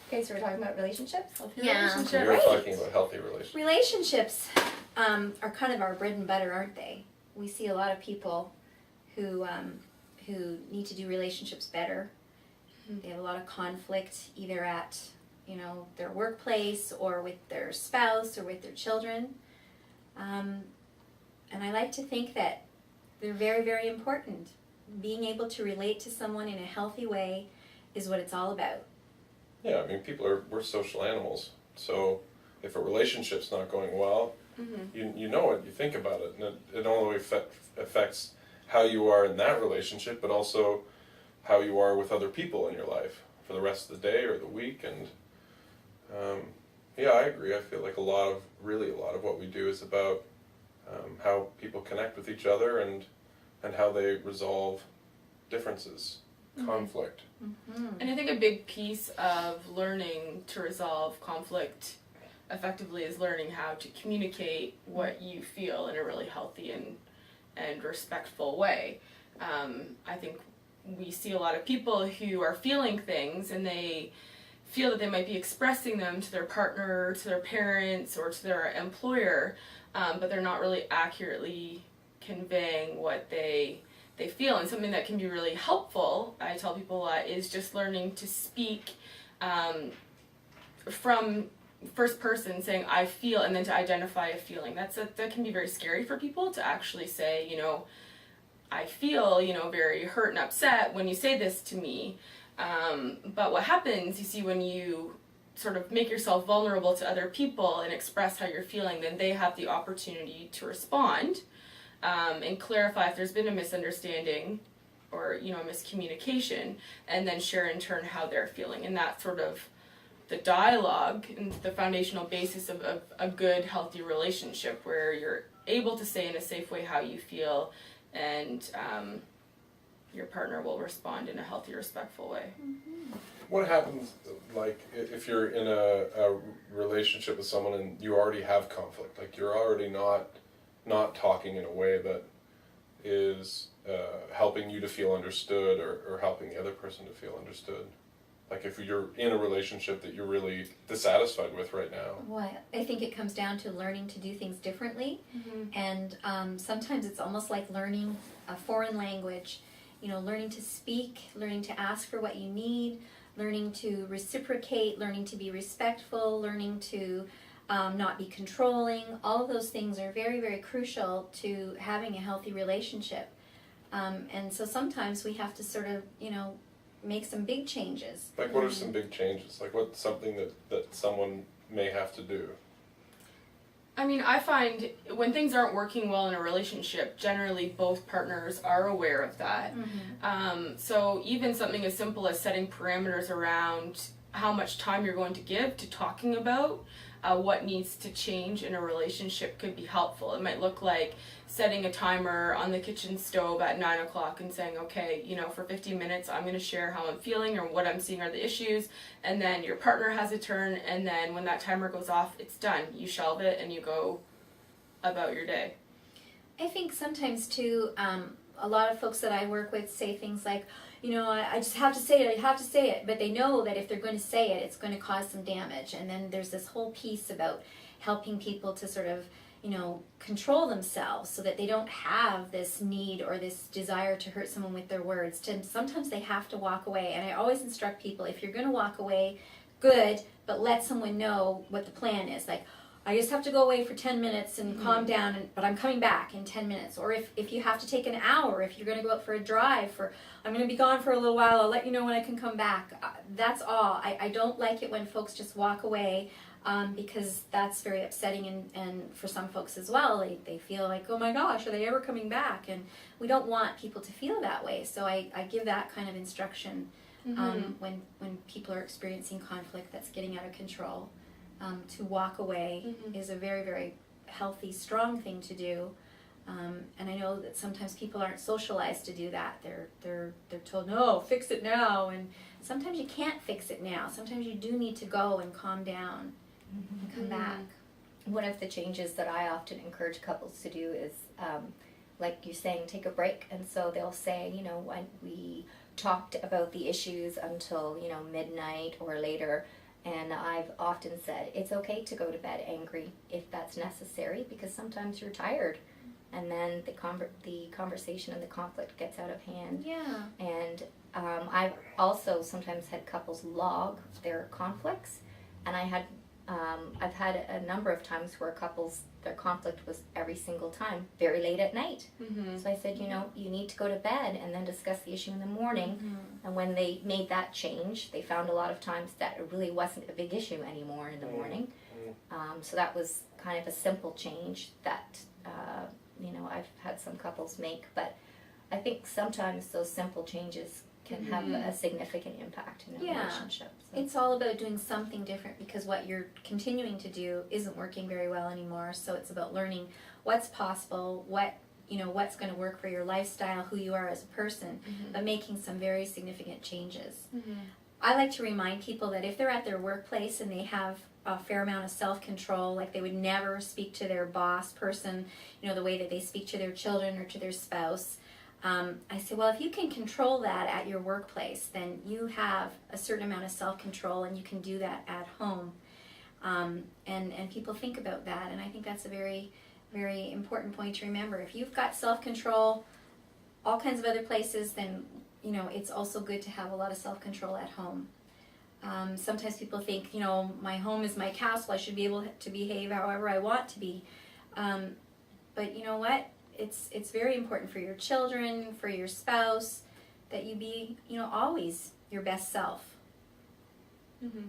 Okay, so we're talking about relationships? Healthy Yeah. relationships. So you're talking about healthy relationships. Relationships are kind of our bread and butter, aren't they? We see a lot of people who need to do relationships better. They have a lot of conflict either at, their workplace or with their spouse or with their children. And I like to think that they're very, very important. Being able to relate to someone in a healthy way is what it's all about. Yeah, I mean, we're social animals. So if a relationship's not going well, you know it, you think about it, and it not only affects how you are in that relationship, but also how you are with other people in your life for the rest of the day or the week. And yeah, I agree. I feel like a lot of what we do is about how people connect with each other and how they resolve differences, conflict. And I think a big piece of learning to resolve conflict effectively is learning how to communicate what you feel in a really healthy and respectful way. I think we see a lot of people who are feeling things and they feel that they might be expressing them to their partner, to their parents, or to their employer, but they're not really accurately conveying what they feel. And something that can be really helpful, I tell people a lot, is just learning to speak from first person, saying I feel, and then to identify a feeling. That can be very scary for people to actually say, I feel, very hurt and upset when you say this to me. But what happens, you see, when you sort of make yourself vulnerable to other people and express how you're feeling, then they have the opportunity to respond and clarify if there's been a misunderstanding or, a miscommunication, and then share in turn how they're feeling. And that's sort of the dialogue and the foundational basis of a good, healthy relationship, where you're able to say in a safe way how you feel, and your partner will respond in a healthy, respectful way. What happens, like, if you're in a relationship with someone and you already have conflict, like you're already not talking in a way that is helping you to feel understood or helping the other person to feel understood? Like if you're in a relationship that you're really dissatisfied with right now. Well, I think it comes down to learning to do things differently. And sometimes it's almost like learning a foreign language. Learning to speak, learning to ask for what you need, learning to reciprocate, learning to be respectful, learning to not be controlling. All of those things are very, very crucial to having a healthy relationship. And so sometimes we have to sort of, make some big changes. Like what are some big changes? Like what's something that someone may have to do? I mean, I find when things aren't working well in a relationship, generally both partners are aware of that. So even something as simple as setting parameters around how much time you're going to give to talking about what needs to change in a relationship could be helpful. It might look like setting a timer on the kitchen stove at 9 o'clock and saying, okay, for 15 minutes I'm going to share how I'm feeling or what I'm seeing are the issues, and then your partner has a turn, and then when that timer goes off, it's done. You shelve it and you go about your day. I think sometimes too, a lot of folks that I work with say things like, I just have to say it, but they know that if they're going to say it, it's going to cause some damage. And then there's this whole piece about helping people to sort of, control themselves so that they don't have this need or this desire to hurt someone with their words. Sometimes they have to walk away. And I always instruct people, if you're going to walk away, good, but let someone know what the plan is. Like, I just have to go away for 10 minutes and calm down, but I'm coming back in 10 minutes. Or if you have to take an hour, if you're going to go out for a drive, I'm going to be gone for a little while, I'll let you know when I can come back. That's all. I don't like it when folks just walk away because that's very upsetting, and for some folks as well, they feel like, oh my gosh, are they ever coming back? And we don't want people to feel that way. So I give that kind of instruction when people are experiencing conflict that's getting out of control. To walk away is a very, very healthy, strong thing to do. And I know that sometimes people aren't socialized to do that. They're told, no, fix it now. And sometimes you can't fix it now. Sometimes you do need to go and calm down and come back. One of the changes that I often encourage couples to do is, like you're saying, take a break. And so they'll say, when we talked about the issues until, midnight or later, And I've often said it's okay to go to bed angry if that's necessary, because sometimes you're tired, and then the conversation and the conflict gets out of hand. Yeah. And I've also sometimes had couples log their conflicts, and I've had a number of times where their conflict was every single time very late at night. Mm-hmm. So I said, you need to go to bed and then discuss the issue in the morning. Mm-hmm. And when they made that change, they found a lot of times that it really wasn't a big issue anymore in the morning. So that was kind of a simple change that I've had some couples make. But I think sometimes those simple changes can have a significant impact in a Yeah. relationship. So. It's all about doing something different, because what you're continuing to do isn't working very well anymore. So it's about learning what's possible, what's going to work for your lifestyle, who you are as a person, but making some very significant changes. Mm-hmm. I like to remind people that if they're at their workplace and they have a fair amount of self-control, like they would never speak to their boss person, the way that they speak to their children or to their spouse, I say, well, if you can control that at your workplace, then you have a certain amount of self-control, and you can do that at home. And people think about that, and I think that's a very, very important point to remember. If you've got self-control all kinds of other places, then it's also good to have a lot of self-control at home. Sometimes people think, my home is my castle, I should be able to behave however I want to be. But you know what? It's very important for your children, for your spouse, that you be, always your best self. Mm-hmm.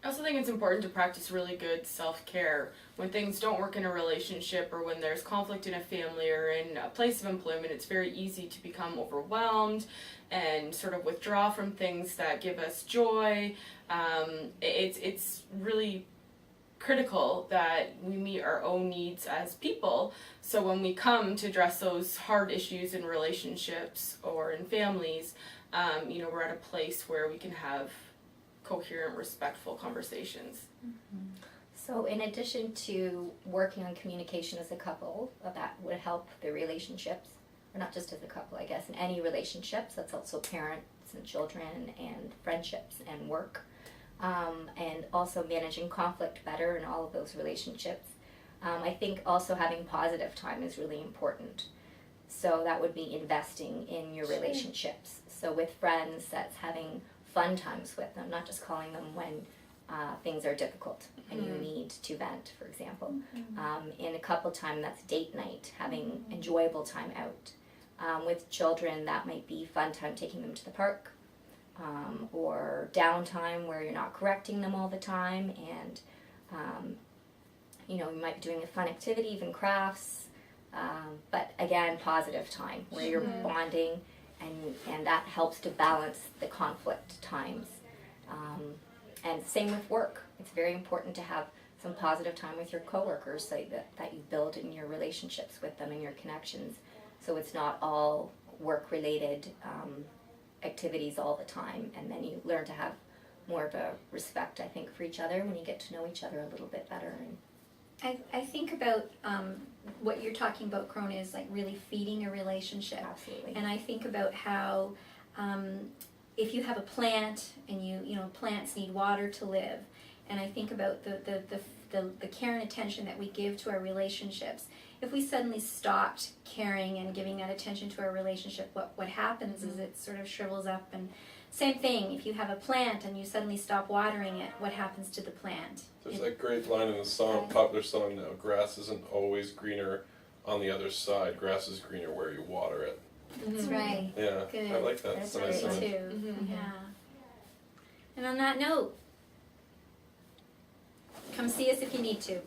I also think it's important to practice really good self-care when things don't work in a relationship, or when there's conflict in a family or in a place of employment. It's very easy to become overwhelmed and sort of withdraw from things that give us joy. It's really critical that we meet our own needs as people, so when we come to address those hard issues in relationships or in families, we're at a place where we can have coherent, respectful conversations. So in addition to working on communication as a couple, that would help the relationships, or not just as a couple, I guess, in any relationships. That's also parents and children and friendships and work. And also managing conflict better in all of those relationships. I think also having positive time is really important. So that would be investing in your relationships. So with friends, that's having fun times with them, not just calling them when things are difficult and you need to vent, for example. In a couple time, that's date night, having enjoyable time out. With children, that might be fun time taking them to the park. Or downtime where you're not correcting them all the time, and you might be doing a fun activity, even crafts, but again, positive time where you're bonding, and that helps to balance the conflict times. And same with work. It's very important to have some positive time with your coworkers, so that you build in your relationships with them and your connections, so it's not all work related activities all the time, and then you learn to have more of a respect, I think, for each other when you get to know each other a little bit better. And I think about what you're talking about, Crona, is like really feeding a relationship. absolutely. And I think about how if you have a plant and plants need water to live, and I think about the care and attention that we give to our relationships. If we suddenly stopped caring and giving that attention to our relationship, what happens is it sort of shrivels up. And same thing, if you have a plant and you suddenly stop watering it, what happens to the plant? There's that great line in the song, popular song now, grass isn't always greener on the other side, grass is greener where you water it. That's right. Yeah, Good. I like that. That's a right nice image. too. Yeah. And on that note, come see us if you need to.